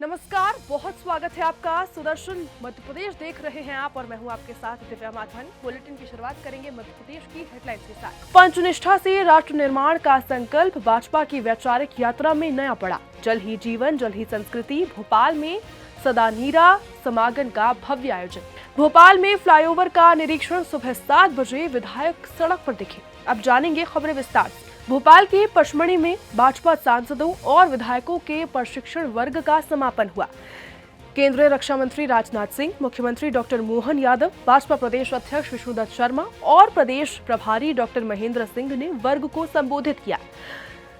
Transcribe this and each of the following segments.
नमस्कार, बहुत स्वागत है आपका। सुदर्शन मध्य प्रदेश देख रहे हैं आप और मैं हूं आपके साथ दिव्या माधवन। बुलेटिन की शुरुआत करेंगे मध्य प्रदेश की हेडलाइंस के साथ। पंचनिष्ठा से राष्ट्र निर्माण का संकल्प भाजपा की वैचारिक यात्रा में नया पड़ा। जल ही जीवन, जल ही संस्कृति। भोपाल में सदानीरा समागम का भव्य आयोजन। भोपाल में फ्लाईओवर का निरीक्षण। सुबह 7 बजे विधायक सड़क पर दिखे। अब जानेंगे खबरें विस्तार से। भोपाल के पचमढ़ी में भाजपा सांसदों और विधायकों के प्रशिक्षण वर्ग का समापन हुआ। केंद्रीय रक्षा मंत्री राजनाथ सिंह, मुख्यमंत्री डॉक्टर मोहन यादव, भाजपा प्रदेश अध्यक्ष विष्णुदत्त शर्मा और प्रदेश प्रभारी डॉक्टर महेंद्र सिंह ने वर्ग को संबोधित किया।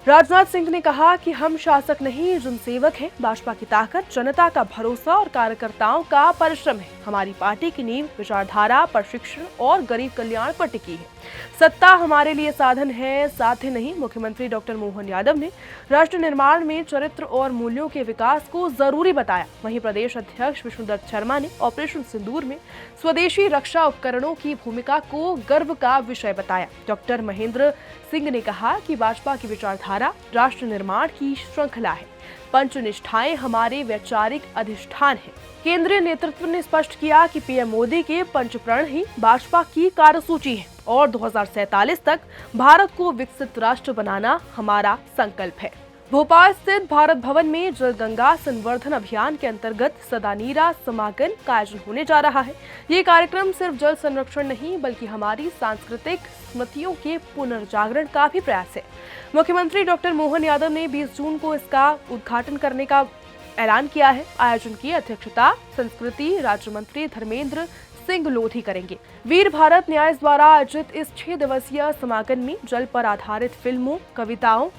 राजनाथ सिंह ने कहा कि हम शासक नहीं, जनसेवक हैं। भाजपा की ताकत जनता का भरोसा और कार्यकर्ताओं का परिश्रम है। हमारी पार्टी की नींव विचारधारा, प्रशिक्षण और गरीब कल्याण पर टिकी है। सत्ता हमारे लिए साधन है, साध्य नहीं। मुख्यमंत्री डॉक्टर मोहन यादव ने राष्ट्र निर्माण में चरित्र और मूल्यों के विकास को जरूरी बताया। वहीं प्रदेश अध्यक्ष विष्णुदत्त शर्मा ने ऑपरेशन सिंदूर में स्वदेशी रक्षा उपकरणों की भूमिका को गर्व का विषय बताया। डॉक्टर महेंद्र सिंह ने कहा कि भाजपा की विचारधारा राष्ट्र निर्माण की श्रृंखला है। पंचनिष्ठाएं हमारे वैचारिक अधिष्ठान है। केंद्रीय नेतृत्व ने स्पष्ट किया कि पीएम मोदी के पंचप्रण ही भाजपा की कार्यसूची है और 2047 तक भारत को विकसित राष्ट्र बनाना हमारा संकल्प है। भोपाल स्थित भारत भवन में जल गंगा संवर्धन अभियान के अंतर्गत सदानीरा समागम का आयोजन होने जा रहा है। ये कार्यक्रम सिर्फ जल संरक्षण नहीं बल्कि हमारी सांस्कृतिक स्मृतियों के पुनर्जागरण का भी प्रयास है। मुख्यमंत्री डॉक्टर मोहन यादव ने 20 जून को इसका उद्घाटन करने का ऐलान किया है। आयोजन की अध्यक्षता संस्कृति राज्य मंत्री धर्मेंद्र सिंह लोधी करेंगे। वीर भारत न्याय द्वारा आयोजित इस 6 दिवसीय समागम में जल पर आधारित फिल्मों, कविताओं,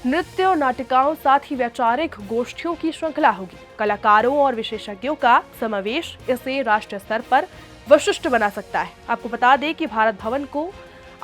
नृत्य और नाटिकाओं साथ ही वैचारिक गोष्ठियों की श्रृंखला होगी। कलाकारों और विशेषज्ञों का समावेश इसे राष्ट्रीय स्तर पर विशिष्ट बना सकता है। आपको बता दें कि भारत भवन को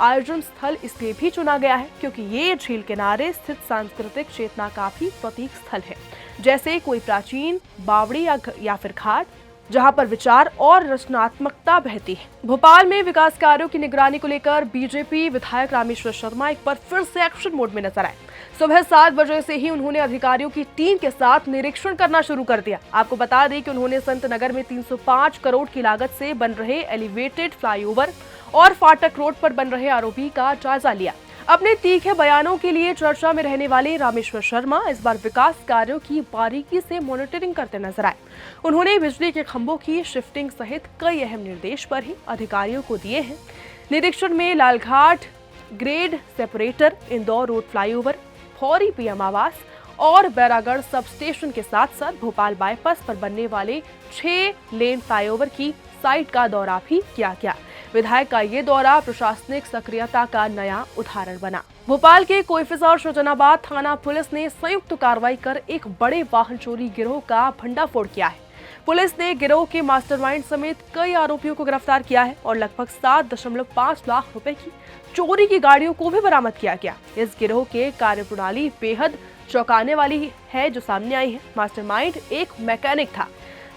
आयोजन स्थल इसलिए भी चुना गया है क्योंकि ये झील किनारे स्थित सांस्कृतिक चेतना का भी प्रतीक स्थल है, जैसे कोई प्राचीन बावड़ी या फिर घाट जहां पर विचार और रचनात्मकता बहती है। भोपाल में विकास कार्यों की निगरानी को लेकर बीजेपी विधायक रामेश्वर शर्मा एक बार फिर से एक्शन मोड में नजर आए। सुबह 7 बजे से ही उन्होंने अधिकारियों की टीम के साथ निरीक्षण करना शुरू कर दिया। आपको बता दें कि उन्होंने संत नगर में 305 करोड़ की लागत से बन रहे एलिवेटेड फ्लाईओवर और फाटक रोड पर बन रहे आरओबी का जायजा लिया। अपने तीखे बयानों के लिए चर्चा में रहने वाले रामेश्वर शर्मा इस बार विकास कार्यों की बारीकी से मॉनिटरिंग करते नजर आए। उन्होंने बिजली के खंभों की शिफ्टिंग सहित कई अहम निर्देश पर ही अधिकारियों को दिए हैं। निरीक्षण में Lalghat grade separator, Indore road flyover, फौरी पीएम आवास और बैरागढ़ सब स्टेशन के साथ साथ भोपाल बाईपास पर बनने वाले 6 लेन फ्लाईओवर की साइट का दौरा भी किया गया। विधायक का ये दौरा प्रशासनिक सक्रियता का नया उदाहरण बना। भोपाल के कोइफिजा और शुजानाबाद थाना पुलिस ने संयुक्त कार्रवाई कर एक बड़े वाहन चोरी गिरोह का भंडाफोड़ किया है। पुलिस ने गिरोह के मास्टरमाइंड समेत कई आरोपियों को गिरफ्तार किया है और लगभग 7.5 लाख रुपए की चोरी की गाड़ियों को भी बरामद किया गया। इस गिरोह के कार्यप्रणाली बेहद चौंकाने वाली है जो सामने आई है। मास्टरमाइंड एक मैकेनिक था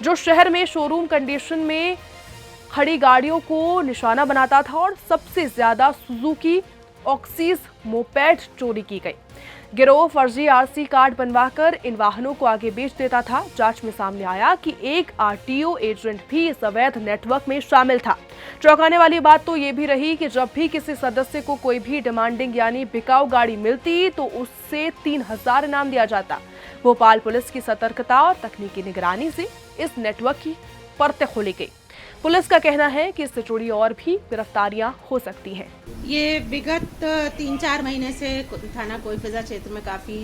जो शहर में शोरूम कंडीशन में खड़ी गाड़ियों को निशाना बनाता था और सबसे ज्यादा सुजुकी ऑक्सीज मोपेड चोरी की गई। गिरोह फर्जी आरसी कार्ड बनवाकर इन वाहनों को आगे बेच देता था। जांच में सामने आया कि एक आरटीओ एजेंट भी इस अवैध नेटवर्क में शामिल था। चौंकाने वाली बात तो ये भी रही कि जब भी किसी सदस्य को कोई भी डिमांडिंग यानी बिकाऊ गाड़ी मिलती तो उससे 3000 इनाम दिया जाता। भोपाल पुलिस की सतर्कता और तकनीकी निगरानी से इस नेटवर्क की परतें खोली गई। पुलिस का कहना है कि इससे जुड़ी और भी गिरफ्तारियां हो सकती हैं। ये विगत 3-4 महीने से थाना कोइफिजा क्षेत्र में काफ़ी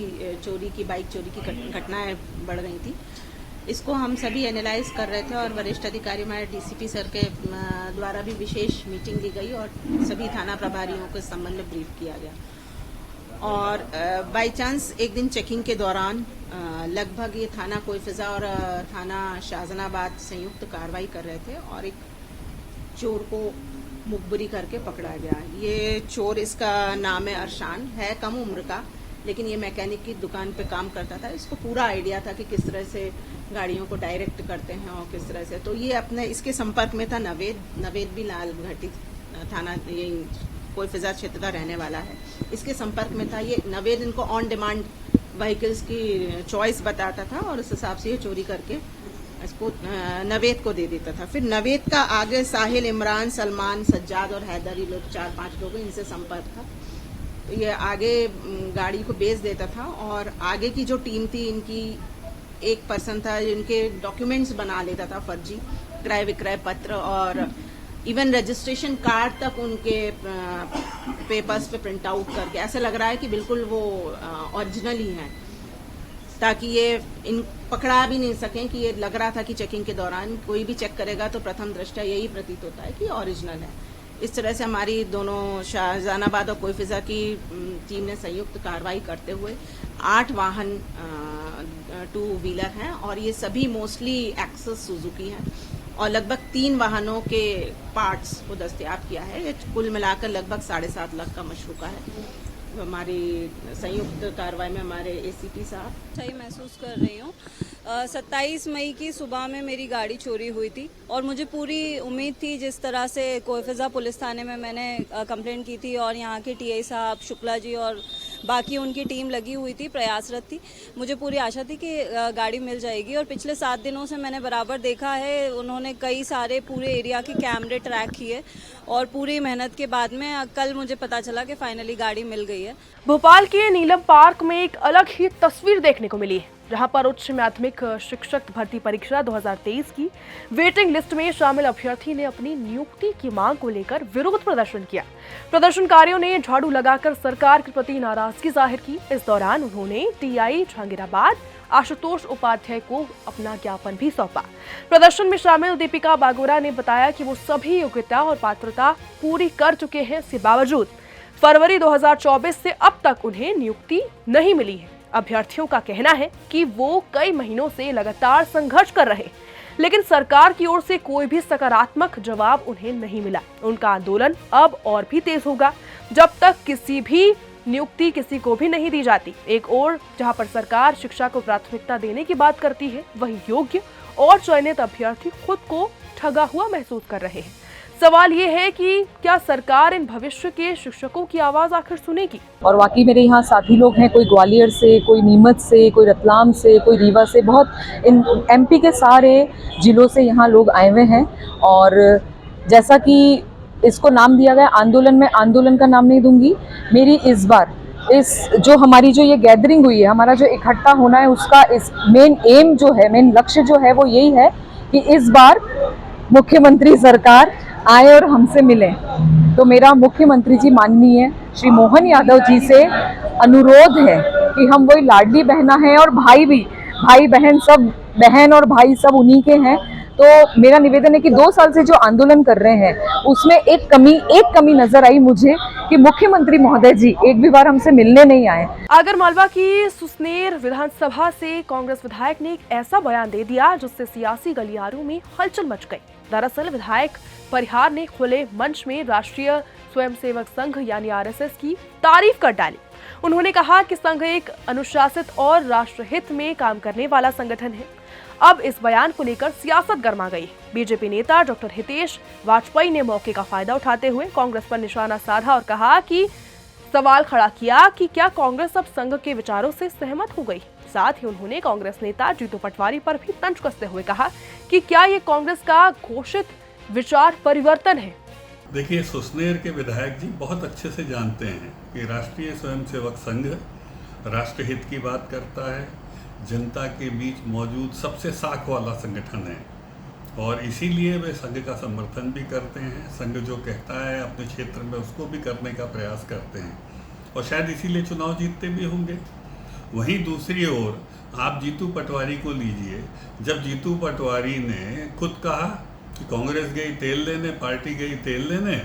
चोरी की, बाइक चोरी की घटनाएं बढ़ रही थी। इसको हम सभी एनालाइज कर रहे थे और वरिष्ठ अधिकारी हमारे डीसीपी सर के द्वारा भी विशेष मीटिंग ली गई और सभी थाना प्रभारियों को इस संबंध में ब्रीफ किया गया। और बाई चांस एक दिन चेकिंग के दौरान लगभग ये थाना कोइफिजा और थाना शाहजहानाबाद संयुक्त कार्रवाई कर रहे थे और एक चोर को मुखबिरी करके पकड़ा गया। ये चोर, इसका नाम है अरशान, है कम उम्र का, लेकिन ये मैकेनिक की दुकान पे काम करता था। इसको पूरा आइडिया था कि किस तरह से गाड़ियों को डायरेक्ट करते हैं और किस तरह से। तो ये अपने इसके संपर्क में था नवेद भी लाल घाटी थाना, ये कोइफिजा क्षेत्र का रहने वाला है। इसके संपर्क में था ये नवेद। इनको ऑन डिमांड व्हीकल्स की चॉइस बताता था और उस हिसाब से ये चोरी करके इसको नवेद को दे देता था। फिर नवेद का आगे साहिल, इमरान, सलमान, सज्जाद और हैदर, ये लोग 4-5 लोग इनसे संपर्क था। तो ये आगे गाड़ी को बेच देता था और आगे की जो टीम थी इनकी एक पर्सन था जिनके डॉक्यूमेंट्स बना लेता था फर्जी, क्रय विक्रय पत्र और इवन रजिस्ट्रेशन कार्ड तक उनके पेपर्स पे प्रिंट आउट करके ऐसा लग रहा है कि बिल्कुल वो ओरिजिनल ही हैं, ताकि ये इन पकड़ा भी नहीं सकें कि ये लग रहा था कि चेकिंग के दौरान कोई भी चेक करेगा तो प्रथम दृष्टया यही प्रतीत होता है कि ओरिजिनल है। इस तरह से हमारी दोनों शाहजहानाबाद और कोईफिजा की टीम ने संयुक्त कार्रवाई करते हुए 8 वाहन 2 व्हीलर हैं और ये सभी मोस्टली एक्सेस सुजुकी हैं और लगभग 3 वाहनों के पार्ट्स को दस्तयाब किया है। ये कुल मिलाकर लगभग 7.5 लाख का मशरूका है। हमारी संयुक्त कार्रवाई में हमारे एसीपी साहब सही महसूस कर रही हूँ। 27 मई की सुबह में मेरी गाड़ी चोरी हुई थी और मुझे पूरी उम्मीद थी, जिस तरह से कोईफिजा पुलिस थाने में मैंने कंप्लेंट की थी और यहाँ के टीआई साहब शुक्ला जी और बाकी उनकी टीम लगी हुई थी, प्रयासरत थी, मुझे पूरी आशा थी कि गाड़ी मिल जाएगी। और पिछले 7 दिनों से मैंने बराबर देखा है, उन्होंने कई सारे पूरे एरिया के कैमरे ट्रैक किए और पूरी मेहनत के बाद में कल मुझे पता चला कि फाइनली गाड़ी मिल गई है। भोपाल के नीलम पार्क में एक अलग ही तस्वीर देखने को मिली है, जहां पर उच्च माध्यमिक शिक्षक भर्ती परीक्षा 2023 की वेटिंग लिस्ट में शामिल अभ्यर्थी ने अपनी नियुक्ति की मांग को लेकर विरोध प्रदर्शन किया। प्रदर्शनकारियों ने झाड़ू लगाकर सरकार के प्रति नाराजगी जाहिर की। इस दौरान उन्होंने टीआई जहांगीराबाद आशुतोष उपाध्याय को अपना ज्ञापन भी सौंपा। प्रदर्शन में शामिल दीपिका बागोरा ने बताया कि वो सभी योग्यता और पात्रता पूरी कर चुके हैं, इसके बावजूद फरवरी 2024 से अब तक उन्हें नियुक्ति नहीं मिली है। अभ्यर्थियों का कहना है कि वो कई महीनों से लगातार संघर्ष कर रहे हैं, लेकिन सरकार की ओर से कोई भी सकारात्मक जवाब उन्हें नहीं मिला। उनका आंदोलन अब और भी तेज होगा जब तक किसी भी नियुक्ति किसी को भी नहीं दी जाती। एक ओर जहां पर सरकार शिक्षा को प्राथमिकता देने की बात करती है, वहीं योग्य और चयनित अभ्यर्थी खुद को ठगा हुआ महसूस कर रहे हैं। सवाल ये है कि क्या सरकार इन भविष्य के शिक्षकों की आवाज आखिर सुनेगी? और वाकई मेरे यहाँ साथी लोग हैं, कोई ग्वालियर से, कोई नीमच से, कोई रतलाम से, कोई रीवा से, बहुत इन एमपी के सारे जिलों से यहाँ लोग आए हुए हैं। और जैसा कि इसको नाम दिया गया आंदोलन, में आंदोलन का नाम नहीं दूंगी। मेरी इस बार जो हमारी जो ये गैदरिंग हुई है, हमारा जो इकट्ठा होना है, उसका इस मेन एम जो है, मेन लक्ष्य जो है वो यही है कि इस बार मुख्यमंत्री सरकार आए और हमसे मिले। तो मेरा मुख्यमंत्री जी माननीय श्री मोहन यादव जी से अनुरोध है कि हम वही लाडली बहना है और भाई भी, भाई बहन सब, बहन और भाई सब उन्हीं के हैं। तो मेरा निवेदन है कि 2 साल से जो आंदोलन कर रहे हैं उसमें एक कमी नजर आई मुझे कि मुख्यमंत्री महोदय जी एक भी बार हमसे मिलने नहीं आए। आगरमालवा की सुसनेर विधानसभा से कांग्रेस विधायक ने एक ऐसा बयान दे दिया जिससे सियासी गलियारों में हलचल मच गई। दरअसल विधायक परिहार ने खुले मंच में राष्ट्रीय स्वयंसेवक संघ यानी आरएसएस की तारीफ कर डाली। उन्होंने कहा कि संघ एक अनुशासित और राष्ट्रहित में काम करने वाला संगठन है। अब इस बयान को लेकर सियासत गर्मा गई है। बीजेपी नेता डॉक्टर हितेश वाजपेयी ने मौके का फायदा उठाते हुए कांग्रेस पर निशाना साधा और कहा कि सवाल खड़ा किया कि क्या कांग्रेस अब संघ के विचारों से सहमत हो गई। साथ ही उन्होंने कांग्रेस नेता जीतू पटवारी पर भी तंज कसते हुए कहा कि क्या ये कांग्रेस का घोषित विचार परिवर्तन है। देखिए, सुसनेर के विधायक जी बहुत अच्छे से जानते हैं कि राष्ट्रीय स्वयंसेवक संघ राष्ट्रहित की बात करता है, जनता के बीच मौजूद सबसे साख वाला संगठन है और इसीलिए वे संघ का समर्थन भी करते हैं। संघ जो कहता है अपने क्षेत्र में उसको भी करने का प्रयास करते हैं और शायद इसीलिए चुनाव जीतते भी होंगे। वहीं दूसरी ओर आप जीतू पटवारी को लीजिए। जब जीतू पटवारी ने खुद कहा कि कांग्रेस गई तेल लेने, पार्टी गई तेल लेने,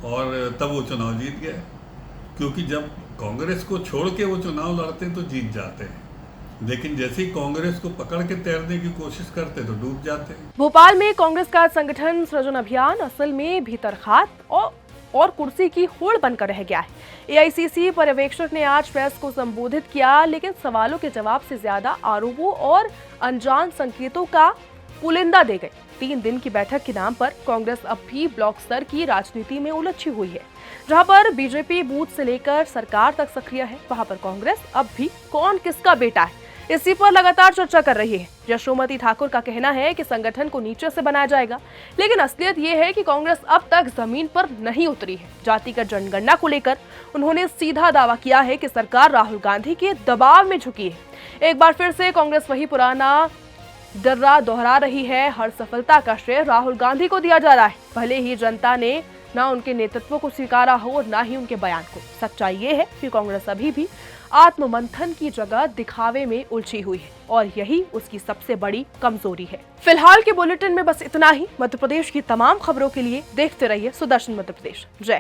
और तब वो चुनाव जीत गए, क्योंकि जब कांग्रेस को छोड़ के वो चुनाव लड़ते हैं तो जीत जाते हैं, लेकिन जैसे ही कांग्रेस को पकड़ के तैरने की कोशिश करते तो डूब जाते हैं। भोपाल में कांग्रेस का संगठन सृजन अभियान असल में भीतरखात और कुर्सी की होड़ बनकर रह गया है। एआईसीसी पर्यवेक्षक ने आज प्रेस को संबोधित किया, लेकिन सवालों के जवाब से ज्यादा आरोपों और अनजान संकेतों का पुलिंदा दे गए। 3 दिन की बैठक के नाम पर कांग्रेस अब भी ब्लॉक स्तर की राजनीति में उलझी हुई है। जहां पर बीजेपी बूथ से लेकर सरकार तक सक्रिय है, वहां पर कांग्रेस अब भी कौन किसका बेटा है, इसी पर लगातार चर्चा कर रही है। यशोमती ठाकुर का कहना है कि संगठन को नीचे से बनाया जाएगा, लेकिन असलियत ये है कि कांग्रेस अब तक जमीन पर नहीं उतरी है। जातिगत जनगणना को लेकर उन्होंने सीधा दावा किया है कि सरकार राहुल गांधी के दबाव में झुकी है। एक बार फिर से कांग्रेस वही पुराना डर्रा दोहरा रही है। हर सफलता का श्रेय राहुल गांधी को दिया जा रहा है, भले ही जनता ने ना उनके नेतृत्व को स्वीकारा हो और ना ही उनके बयान को। सच्चाई ये है कि कांग्रेस अभी भी आत्ममंथन की जगह दिखावे में उलझी हुई है और यही उसकी सबसे बड़ी कमजोरी है। फिलहाल के बुलेटिन में बस इतना ही। मध्य प्रदेश की तमाम खबरों के लिए देखते रहिए सुदर्शन मध्य प्रदेश। जय